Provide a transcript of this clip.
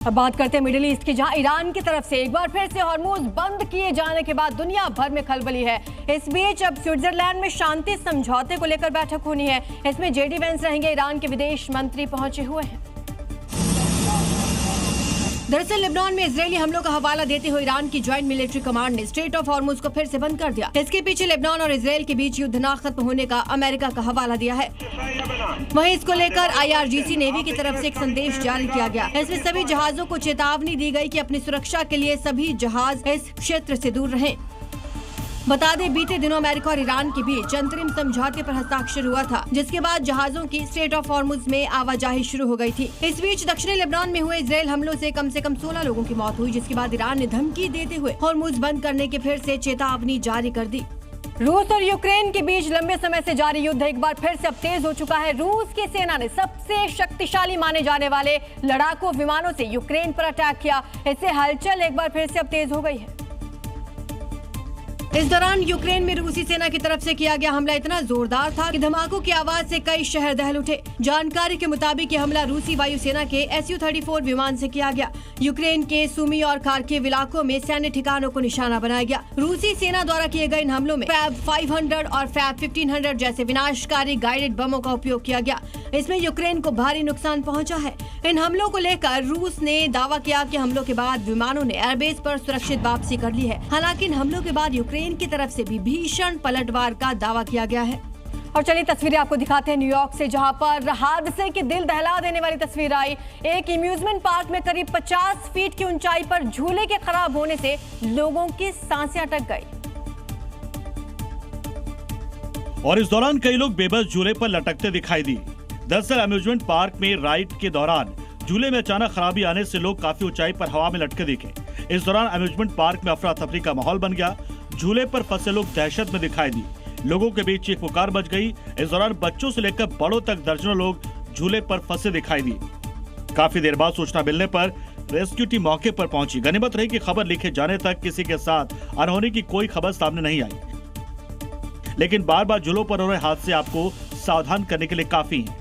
अब बात करते हैं मिडिल ईस्ट की, जहां ईरान की तरफ से एक बार फिर से हॉर्मुज बंद किए जाने के बाद दुनिया भर में खलबली है। इस बीच अब स्विट्जरलैंड में शांति समझौते को लेकर बैठक होनी है। इसमें जेडी वेंस रहेंगे। ईरान के विदेश मंत्री पहुंचे हुए हैं। दरअसल लेबनान में इजरायली हमलों का हवाला देते हुए ईरान की ज्वाइंट मिलिट्री कमांड ने स्ट्रेट ऑफ हॉर्मुज को फिर से बंद कर दिया। इसके पीछे लेबनान और इजरायल के बीच युद्ध न खत्म होने का अमेरिका का हवाला दिया है। वहीं इसको लेकर IRGC नेवी की तरफ से एक संदेश जारी किया गया। इसमें सभी जहाजों को चेतावनी दी गई कि अपनी सुरक्षा के लिए सभी जहाज इस क्षेत्र से दूर रहें। बता दें, बीते दिनों अमेरिका और ईरान के बीच अंतरिम समझौते पर हस्ताक्षर हुआ था, जिसके बाद जहाजों की स्ट्रेट ऑफ हॉर्मुज में आवाजाही शुरू हो गई थी। इस बीच दक्षिणी लेबनान में हुए इजरायल हमलों से कम 16 लोगों की मौत हुई, जिसके बाद ईरान ने धमकी देते हुए हॉर्मुज बंद करने की फिर से चेतावनी जारी कर दी। रूस और यूक्रेन के बीच लंबे समय से जारी युद्ध एक बार फिर से अब तेज हो चुका है। रूस की सेना ने सबसे शक्तिशाली माने जाने वाले लड़ाकू विमानों से यूक्रेन पर अटैक किया। इससे हलचल एक बार फिर से अब तेज हो गई है। इस दौरान यूक्रेन में रूसी सेना की तरफ से किया गया हमला इतना जोरदार था कि धमाकों की आवाज से कई शहर दहल उठे। जानकारी के मुताबिक ये हमला रूसी वायुसेना के Su-34 विमान से किया गया। यूक्रेन के सुमी और खार्किव इलाकों में सैन्य ठिकानों को निशाना बनाया गया। रूसी सेना द्वारा किए गए इन हमलों में फैब 500 और फैब 1500 जैसे विनाशकारी गाइडेड बमों का उपयोग किया गया। इसमें यूक्रेन को भारी नुकसान पहुंचा है। इन हमलों को लेकर रूस ने दावा किया कि हमलों के बाद विमानों ने एयरबेस पर सुरक्षित वापसी कर ली है। हालांकि इन हमलों के बाद यूक्रेन की तरफ से भी भीषण पलटवार का दावा किया गया है। और चलिए तस्वीरें आपको दिखाते हैं न्यूयॉर्क से, जहां पर हादसे की दिल दहला देने वाली तस्वीर आई। एक अम्यूजमेंट पार्क में करीब 50 फीट की ऊंचाई पर झूले के खराब होने से लोगों की सांसें अटक गई। और इस दौरान कई लोग बेबस झूले पर लटकते दिखाई दिए। दरअसल अम्यूजमेंट पार्क में राइड के दौरान झूले में अचानक खराबी आने से लोग काफी ऊंचाई पर हवा में लटके दिखे। इस दौरान अम्यूजमेंट पार्क में अफरा तफरी का माहौल बन गया। झूले पर फंसे लोग दहशत में दिखाई दिए। लोगों के बीच चीख पुकार मच गई। इस दौरान बच्चों से लेकर बड़ों तक दर्जनों लोग झूले पर फंसे दिखाई दिए। काफी देर बाद सूचना मिलने पर रेस्क्यू टीम मौके पर पहुंची। गनीमत रही कि खबर लिखे जाने तक किसी के साथ अनहोनी की कोई खबर सामने नहीं आई, लेकिन बार बार झूलों पर हो रहे हादसे आपको सावधान करने के लिए काफी हैं।